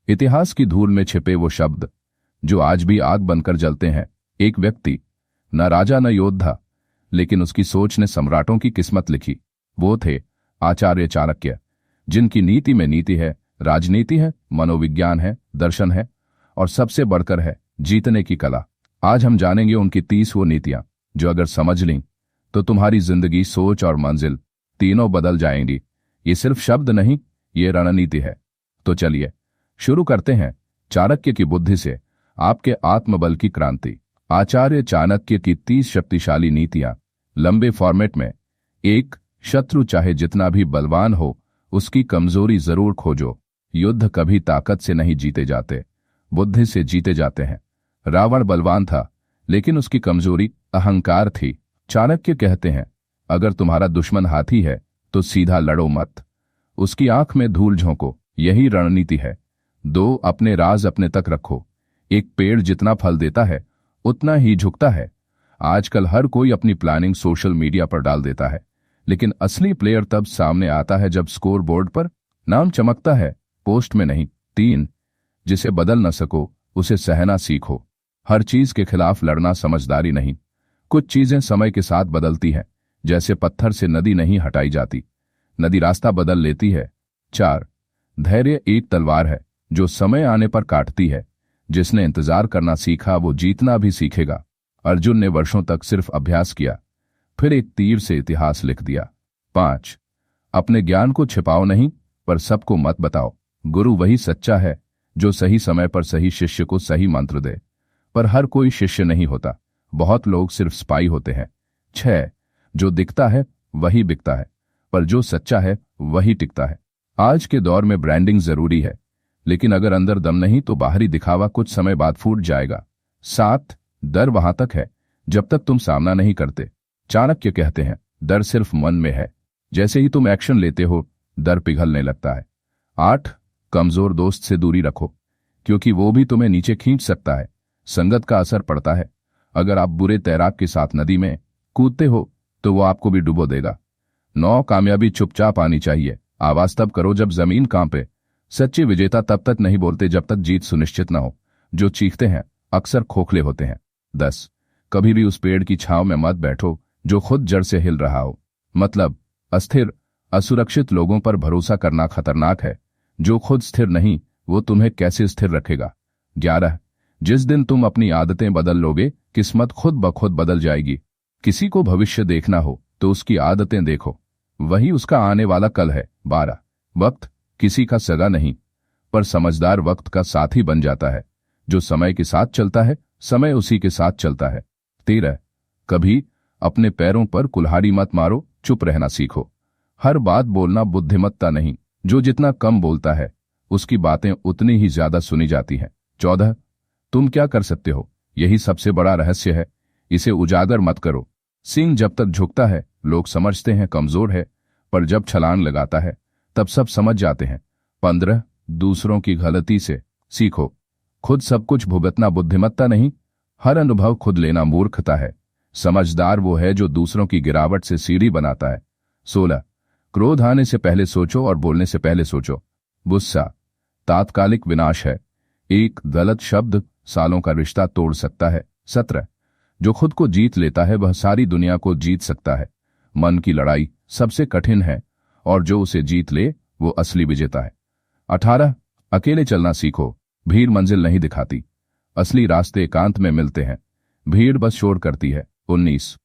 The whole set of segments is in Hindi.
इतिहास की धूल में छिपे वो शब्द जो आज भी आग बनकर जलते हैं। एक व्यक्ति, न राजा न योद्धा, लेकिन उसकी सोच ने सम्राटों की किस्मत लिखी। वो थे आचार्य चाणक्य, जिनकी नीति में नीति है, राजनीति है, मनोविज्ञान है, दर्शन है और सबसे बढ़कर है जीतने की कला। आज हम जानेंगे उनकी 30 वो नीतियां जो अगर समझ लें तो तुम्हारी जिंदगी, सोच और मंजिल तीनों बदल जाएंगी। ये सिर्फ शब्द नहीं, ये रणनीति है। तो चलिए शुरू करते हैं। चाणक्य की बुद्धि से आपके आत्मबल की क्रांति। आचार्य चाणक्य की 30 शक्तिशाली नीतियां। लंबे फॉर्मेट में। 1. शत्रु चाहे जितना भी बलवान हो, उसकी कमजोरी जरूर खोजो। युद्ध कभी ताकत से नहीं जीते जाते, बुद्धि से जीते जाते हैं। रावण बलवान था, लेकिन उसकी कमजोरी अहंकार थी। चाणक्य कहते हैं, अगर तुम्हारा दुश्मन हाथी है तो सीधा लड़ो मत, उसकी आंख में धूल झोंको। यही रणनीति है। 2. अपने राज अपने तक रखो। एक पेड़ जितना फल देता है उतना ही झुकता है। आजकल हर कोई अपनी प्लानिंग सोशल मीडिया पर डाल देता है, लेकिन असली प्लेयर तब सामने आता है जब स्कोर बोर्ड पर नाम चमकता है, पोस्ट में नहीं। 3. जिसे बदल न सको उसे सहना सीखो। हर चीज के खिलाफ लड़ना समझदारी नहीं। कुछ चीजें समय के साथ बदलती हैं, जैसे पत्थर से नदी नहीं हटाई जाती, नदी रास्ता बदल लेती है। 4. धैर्य एक तलवार है जो समय आने पर काटती है। जिसने इंतजार करना सीखा वो जीतना भी सीखेगा। अर्जुन ने वर्षों तक सिर्फ अभ्यास किया, फिर एक तीर से इतिहास लिख दिया। 5. अपने ज्ञान को छिपाओ नहीं, पर सबको मत बताओ। गुरु वही सच्चा है जो सही समय पर सही शिष्य को सही मंत्र दे। पर हर कोई शिष्य नहीं होता, बहुत लोग सिर्फ स्पाई होते हैं। 6. जो दिखता है वही बिकता है, पर जो सच्चा है वही टिकता है। आज के दौर में ब्रांडिंग जरूरी है, लेकिन अगर अंदर दम नहीं तो बाहरी दिखावा कुछ समय बाद फूट जाएगा। 7. डर वहां तक है जब तक तुम सामना नहीं करते। चाणक्य कहते हैं, डर सिर्फ मन में है, जैसे ही तुम एक्शन लेते हो डर पिघलने लगता है। 8. कमजोर दोस्त से दूरी रखो, क्योंकि वो भी तुम्हें नीचे खींच सकता है। संगत का असर पड़ता है। अगर आप बुरे तैराक के साथ नदी में कूदते हो तो वो आपको भी डुबो देगा। 9. कामयाबी चुपचाप आनी चाहिए, आवाज तब करो जब जमीन कांपे। सच्चे विजेता तब तक नहीं बोलते जब तक जीत सुनिश्चित न हो। जो चीखते हैं अक्सर खोखले होते हैं। 10. कभी भी उस पेड़ की छांव में मत बैठो जो खुद जड़ से हिल रहा हो। मतलब अस्थिर, असुरक्षित लोगों पर भरोसा करना खतरनाक है। जो खुद स्थिर नहीं वो तुम्हें कैसे स्थिर रखेगा। 11. जिस दिन तुम अपनी आदतें बदल लोगे, किस्मत खुद ब खुद बदल जाएगी। किसी को भविष्य देखना हो तो उसकी आदतें देखो, वही उसका आने वाला कल है। 12. वक्त किसी का सगा नहीं, पर समझदार वक्त का साथी बन जाता है। जो समय के साथ चलता है, समय उसी के साथ चलता है। 13. कभी अपने पैरों पर कुल्हाड़ी मत मारो, चुप रहना सीखो। हर बात बोलना बुद्धिमत्ता नहीं, जो जितना कम बोलता है उसकी बातें उतनी ही ज्यादा सुनी जाती हैं। 14. तुम क्या कर सकते हो, यही सबसे बड़ा रहस्य है, इसे उजागर मत करो। सिंह जब तक झुकता है लोग समझते हैं कमजोर है, पर जब छलांग लगाता है तब सब समझ जाते हैं। 15. दूसरों की गलती से सीखो, खुद सब कुछ भुगतना बुद्धिमत्ता नहीं, हर अनुभव खुद लेना मूर्खता है। समझदार वो है जो दूसरों की गिरावट से सीढ़ी बनाता है। 16. क्रोध आने से पहले सोचो और बोलने से पहले सोचो। गुस्सा तात्कालिक विनाश है, एक गलत शब्द सालों का रिश्ता तोड़ सकता है। 17. जो खुद को जीत लेता है वह सारी दुनिया को जीत सकता है। मन की लड़ाई सबसे कठिन है और जो उसे जीत ले वो असली विजेता है। 18. अकेले चलना सीखो, भीड़ मंजिल नहीं दिखाती, असली रास्ते एकांत में मिलते हैं, भीड़ बस शोर करती है। 19.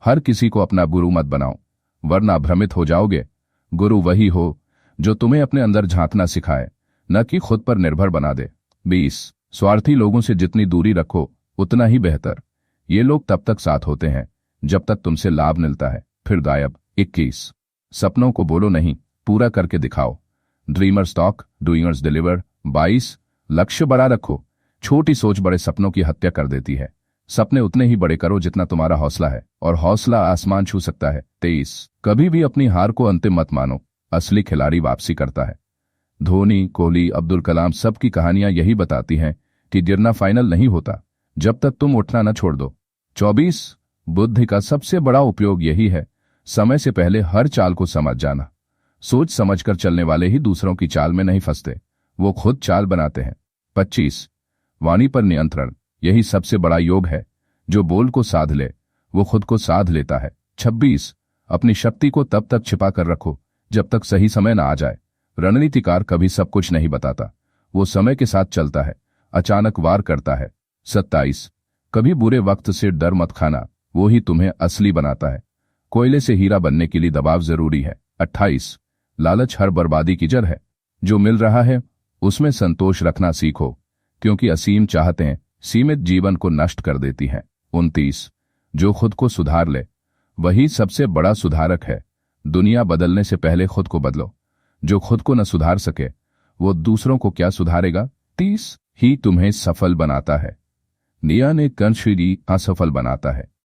हर किसी को अपना गुरु मत बनाओ, वरना भ्रमित हो जाओगे। गुरु वही हो जो तुम्हें अपने अंदर झांकना सिखाए, न कि खुद पर निर्भर बना दे। 20. स्वार्थी लोगों से जितनी दूरी रखो उतना ही बेहतर। ये लोग तब तक साथ होते हैं जब तक तुमसे लाभ मिलता है, फिर गायब। 21. सपनों को बोलो नहीं, पूरा करके दिखाओ। Dreamers talk, doers deliver. 22. लक्ष्य बड़ा रखो, छोटी सोच बड़े सपनों की हत्या कर देती है। सपने उतने ही बड़े करो जितना तुम्हारा हौसला है, और हौसला आसमान छू सकता है। 23. कभी भी अपनी हार को अंतिम मत मानो, असली खिलाड़ी वापसी करता है। धोनी, कोहली, अब्दुल कलाम सबकी कहानियां यही बताती हैं कि गिरना फाइनल नहीं होता जब तक तुम उठना न छोड़ दो। 24. बुद्धि का सबसे बड़ा उपयोग यही है, समय से पहले हर चाल को समझ जाना। सोच समझकर चलने वाले ही दूसरों की चाल में नहीं फंसते, वो खुद चाल बनाते हैं। 25 वाणी पर नियंत्रण, यही सबसे बड़ा योग है। जो बोल को साध ले वो खुद को साध लेता है। 26 अपनी शक्ति को तब तक छिपा कर रखो जब तक सही समय ना आ जाए। रणनीतिकार कभी सब कुछ नहीं बताता, वो समय के साथ चलता है, अचानक वार करता है। 27 कभी बुरे वक्त से डर मत खाना, वो ही तुम्हें असली बनाता है। कोयले से हीरा बनने के लिए दबाव जरूरी है। 28 लालच हर बर्बादी की जड़ है। जो मिल रहा है उसमें संतोष रखना सीखो, क्योंकि असीम चाहतें सीमित जीवन को नष्ट कर देती हैं। 29 जो खुद को सुधार ले वही सबसे बड़ा सुधारक है। दुनिया बदलने से पहले खुद को बदलो। जो खुद को न सुधार सके वो दूसरों को क्या सुधारेगा। 30 ही तुम्हें सफल बनाता है, नियम ने कंश्री असफल बनाता है।